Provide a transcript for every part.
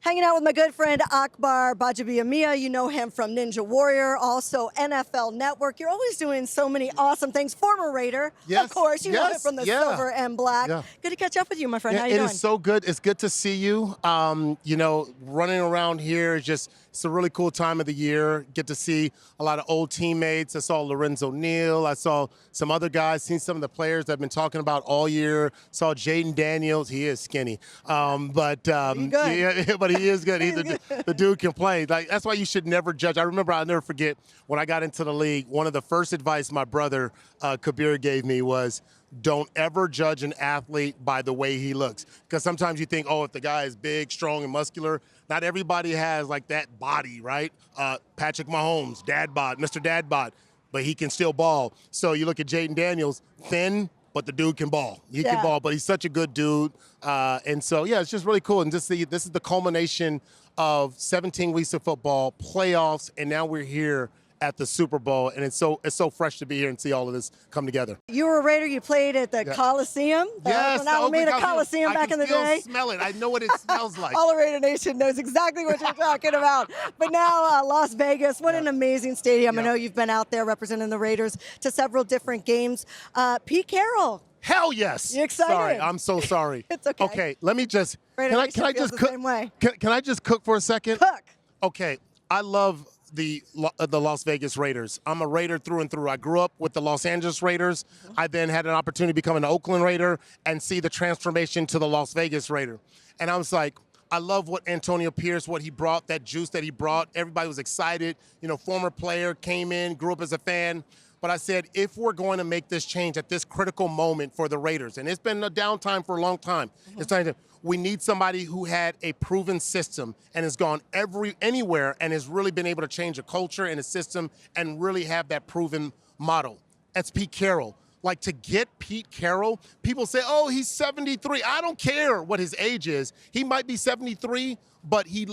Hanging out with my good friend Akbar Gbajabiamila. You know him from Ninja Warrior, also NFL Network. You're always doing so many awesome things. Former Raider, of course. You know him from the silver and black. Good to catch up with you, my friend. How you doing? It is so good. It's good to see you. You know, running around here is just, it's a really cool time of the year. Get to see a lot of old teammates. I saw Lorenzo Neal. I saw some other guys, seen some of the players that I've been talking about all year. Saw Jaden Daniels. He is skinny. But he is good. The dude can play. Like, that's why you should never judge. I'll never forget when I got into the league, one of the first advice my brother Kabir gave me was, don't ever judge an athlete by the way he looks. Because sometimes you think, oh, if the guy is big, strong, and muscular, not everybody has like that body, right? Patrick Mahomes, dad bod, Mr. Dad bod, but he can still ball. So you look at Jaden Daniels, thin, but the dude can ball. He can ball, but he's such a good dude. And so, yeah, it's just really cool. And just this is the culmination of 17 weeks of football, playoffs, and now we're here at the Super Bowl, and it's so fresh to be here and see all of this come together. You were a Raider. You played at the Coliseum. Yes, the Alameda Coliseum back in the day. I can still smell it. I know what it smells like. All of Raider Nation knows exactly what you're talking about. But now Las Vegas, what an amazing stadium. I know you've been out there representing the Raiders to several different games. Pete Carroll. Hell yes. You excited? Sorry, I'm so sorry. It's okay. Okay, let me just. Can I just cook? Can I just cook for a second? Cook. Okay, I love the Las Vegas Raiders. I'm a Raider through and through. I grew up with the Los Angeles Raiders. I then had an opportunity to become an Oakland Raider and see the transformation to the Las Vegas Raider. And I was like, I love what Antonio Pierce, what he brought, that juice that he brought. Everybody was excited. You know, former player, came in, grew up as a fan. But I said, if we're going to make this change at this critical moment for the Raiders, and it's been a downtime for a long time, it's time to, we need somebody who had a proven system and has gone anywhere and has really been able to change a culture and a system and really have that proven model. That's Pete Carroll. Like, to get Pete Carroll, people say, oh, he's 73. I don't care what his age is. He might be 73, but he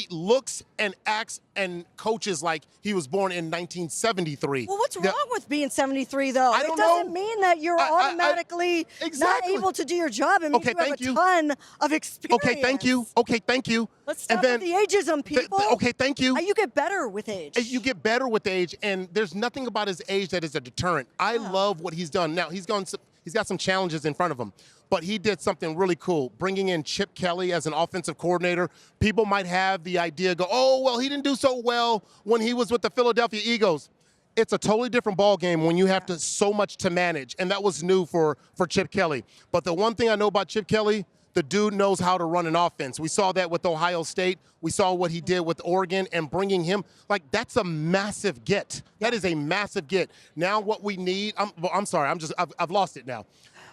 looks and acts and coaches like he was born in 1973. Well, what's wrong with being 73, though? It doesn't mean that you're automatically not able to do your job. It means you have a ton of experience. Okay, thank you. Okay, thank you. Let's stop with the ageism, people. Okay, thank you. You get better with age. You get better with age, and there's nothing about his age that is a deterrent. I love what he's done. Now, he's got some challenges in front of him, but he did something really cool, bringing in Chip Kelly as an offensive coordinator. People might have the idea, go, oh, well, he didn't do so well when he was with the Philadelphia Eagles. It's a totally different ball game when you have so much to manage, and that was new for Chip Kelly. But the one thing I know about Chip Kelly, the dude knows how to run an offense. We saw that with Ohio State. We saw what he did with Oregon and bringing him. Like, that's a massive get. That is a massive get. Now what we need, I'm sorry, I've lost it now.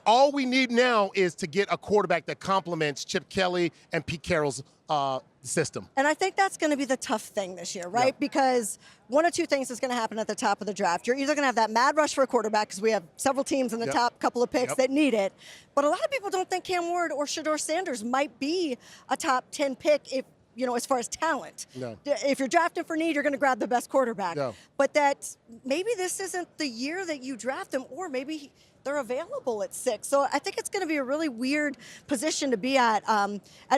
All we need now is to get a quarterback that complements Chip Kelly and Pete Carroll's system. And I think that's going to be the tough thing this year, right? Because one of two things is going to happen at the top of the draft. You're either going to have that mad rush for a quarterback, because we have several teams in the top couple of picks that need it. But a lot of people don't think Cam Ward or Shedeur Sanders might be a top 10 pick if, you know, as far as talent. No. If you're drafting for need, you're going to grab the best quarterback. No. But that maybe this isn't the year that you draft them, or maybe they're available at 6. So I think it's going to be a really weird position to be at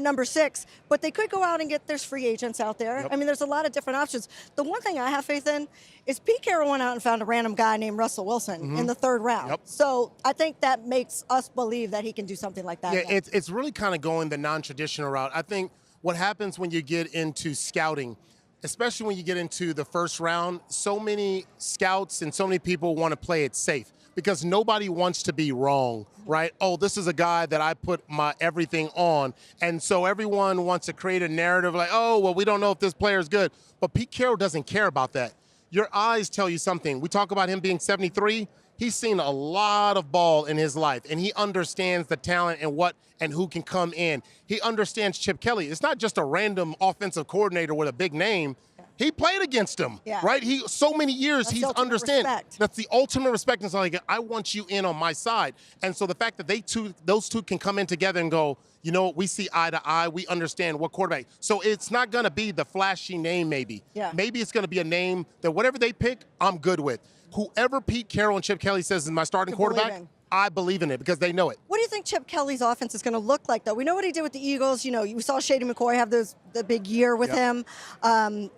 number 6. But they could go out and there's free agents out there. I mean, there's a lot of different options. The one thing I have faith in is Pete Carroll went out and found a random guy named Russell Wilson in the 3rd round. So I think that makes us believe that he can do something like that. Yeah, it's really kind of going the non-traditional route. I think what happens when you get into scouting, especially when you get into the 1st round, so many scouts and so many people want to play it safe, because nobody wants to be wrong, right? Oh, this is a guy that I put my everything on. And so everyone wants to create a narrative like, oh, well, we don't know if this player is good. But Pete Carroll doesn't care about that. Your eyes tell you something. We talk about him being 73. He's seen a lot of ball in his life, and he understands the talent and what and who can come in. He understands Chip Kelly. It's not just a random offensive coordinator with a big name. He played against him, right? So many years, he's understand. That's the ultimate respect. It's like, I want you in on my side. And so the fact that those two can come in together and go, you know, we see eye to eye. We understand what quarterback. So it's not going to be the flashy name maybe. Maybe it's going to be a name that whatever they pick, I'm good with. Whoever Pete Carroll and Chip Kelly says is my starting quarterback, I believe in it because they know it. What do you think Chip Kelly's offense is going to look like, though? We know what he did with the Eagles. You know, you saw Shady McCoy have the big year with him.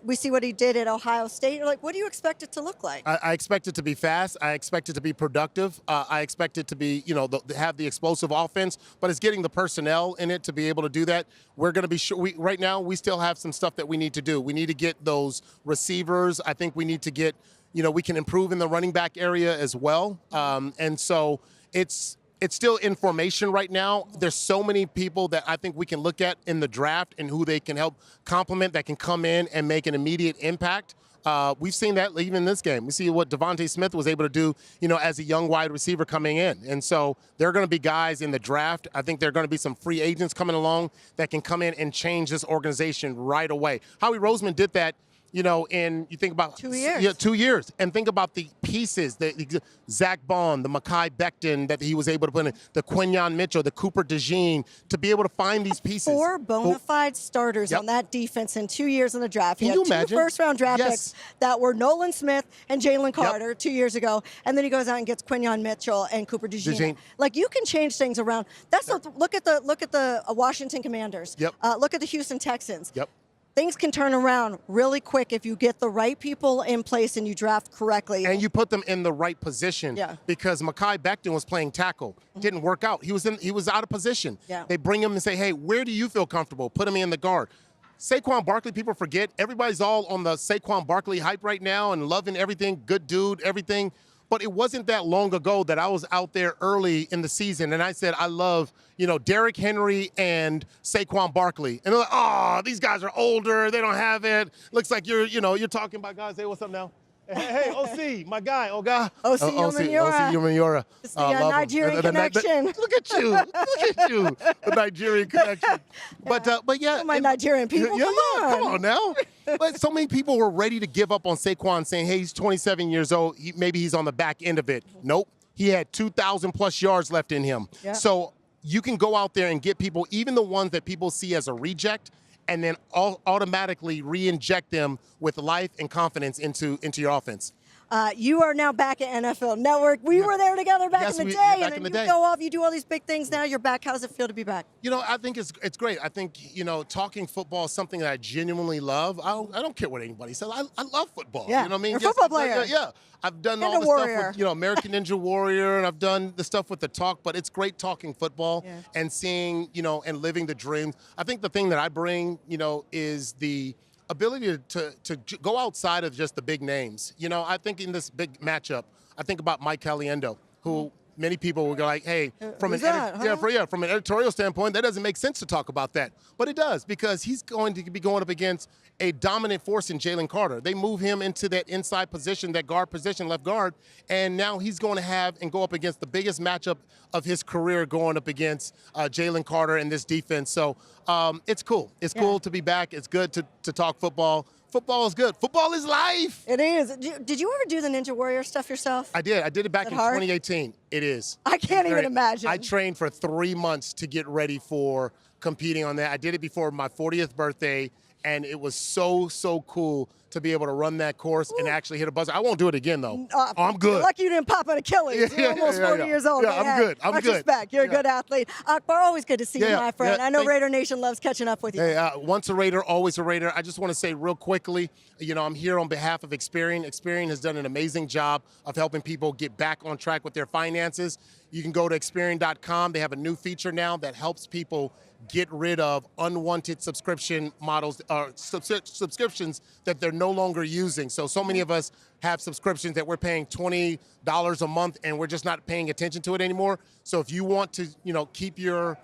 We see what he did at Ohio State. Like, what do you expect it to look like? I expect it to be fast. I expect it to be productive. I expect it to be, have the explosive offense, but it's getting the personnel in it to be able to do that. We're going to be sure. Right now, we still have some stuff that we need to do. We need to get those receivers. I think we need to get, we can improve in the running back area as well. And so it's still in formation right now. There's so many people that I think we can look at in the draft and who they can help complement that can come in and make an immediate impact. We've seen that even in this game. We see what Devontae Smith was able to do, as a young wide receiver coming in. And so there are going to be guys in the draft. I think there are going to be some free agents coming along that can come in and change this organization right away. Howie Roseman did that. And you think about 2 years. Yeah, 2 years. And think about the pieces, the Zach Bond, the Mekhi Becton that he was able to put in, the Quinyon Mitchell, the Cooper DeJean, to be able to find these pieces. 4 bona fide starters on that defense in 2 years in the draft. Can he you had 2 imagine? first-round draft picks that were Nolan Smith and Jalen Carter 2 years ago. And then he goes out and gets Quinyon Mitchell and Cooper DeJean. Like, you can change things around. That's look at the Washington Commanders. Look at the Houston Texans. Things can turn around really quick if you get the right people in place and you draft correctly. And you put them in the right position. Because Mekhi Becton was playing tackle. Didn't work out. He was out of position. They bring him and say, hey, where do you feel comfortable? Put him in the guard. Saquon Barkley, people forget. Everybody's all on the Saquon Barkley hype right now and loving everything. Good dude, everything. But it wasn't that long ago that I was out there early in the season and I said, I love, Derrick Henry and Saquon Barkley. And they're like, oh, these guys are older. They don't have it. Looks like you're talking about guys. Hey, what's up now? Hey, OC, my guy, Oga. OC Umenyiora. It's the Nigerian connection. Look at you. The Nigerian connection. But yeah. My Nigerian people, come on now. But so many people were ready to give up on Saquon, saying, hey, he's 27 years old. Maybe he's on the back end of it. Nope. He had 2,000 plus yards left in him. So you can go out there and get people, even the ones that people see as a reject, and then automatically re-inject them with life and confidence into your offense. You are now back at NFL Network. We were there together back in the day, and then you go off, you do all these big things now, you're back. How does it feel to be back? I think it's great. I think, talking football is something that I genuinely love. I don't care what anybody says. I love football. Yeah. You know what I mean? You're a football player. Yeah. I've done all the stuff with, American Ninja Warrior, and I've done the stuff with the talk, but it's great talking football and seeing, and living the dreams. I think the thing that I bring, is the ability to go outside of just the big names. I think in this big matchup, I think about Mike Caliendo, who many people will go like, hey, from an editorial standpoint, that doesn't make sense to talk about that. But it does, because he's going to be going up against a dominant force in Jalen Carter. They move him into that inside position, that guard position, left guard, and now he's going to have and go up against the biggest matchup of his career, going up against Jalen Carter and this defense. So it's cool. It's cool to be back. It's good to talk football. Football is good. Football is life. It is. Did you ever do the Ninja Warrior stuff yourself? I did. I did it back in 2018. It is. I can't even imagine. I trained for 3 months to get ready for competing on that. I did it before my 40th birthday, and it was so cool to be able to run that course and actually hit a buzzer. I won't do it again, though. I'm good. You're lucky you didn't pop an Achilles. You're almost 40 years old. Yeah, I'm good. I'm good. Respect. You're a good athlete. Akbar, always good to see you, my friend. I know Raider Nation loves catching up with you. Hey, once a Raider, always a Raider. I just want to say real quickly, I'm here on behalf of Experian. Experian has done an amazing job of helping people get back on track with their finances. You can go to Experian.com. They have a new feature now that helps people get rid of unwanted subscription models or subscriptions that they're no longer using. So many of us have subscriptions that we're paying $20 a month and we're just not paying attention to it anymore. So if you want to, keep your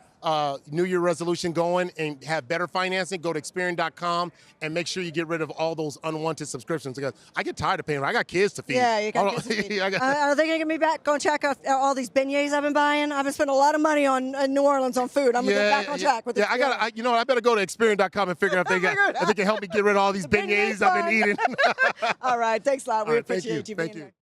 New Year resolution going and have better financing, go to Experian.com and make sure you get rid of all those unwanted subscriptions, because I get tired of paying. I got kids to feed. Yeah, you got kids to feed. Are they going to get me back? Go and check out all these beignets I've been buying. I've been spending a lot of money on New Orleans on food. I'm going to get back on track with this. Yeah, I better go to Experian.com and figure out if they can help me get rid of all these beignets I've been eating. All right, thanks a lot. We appreciate you being here.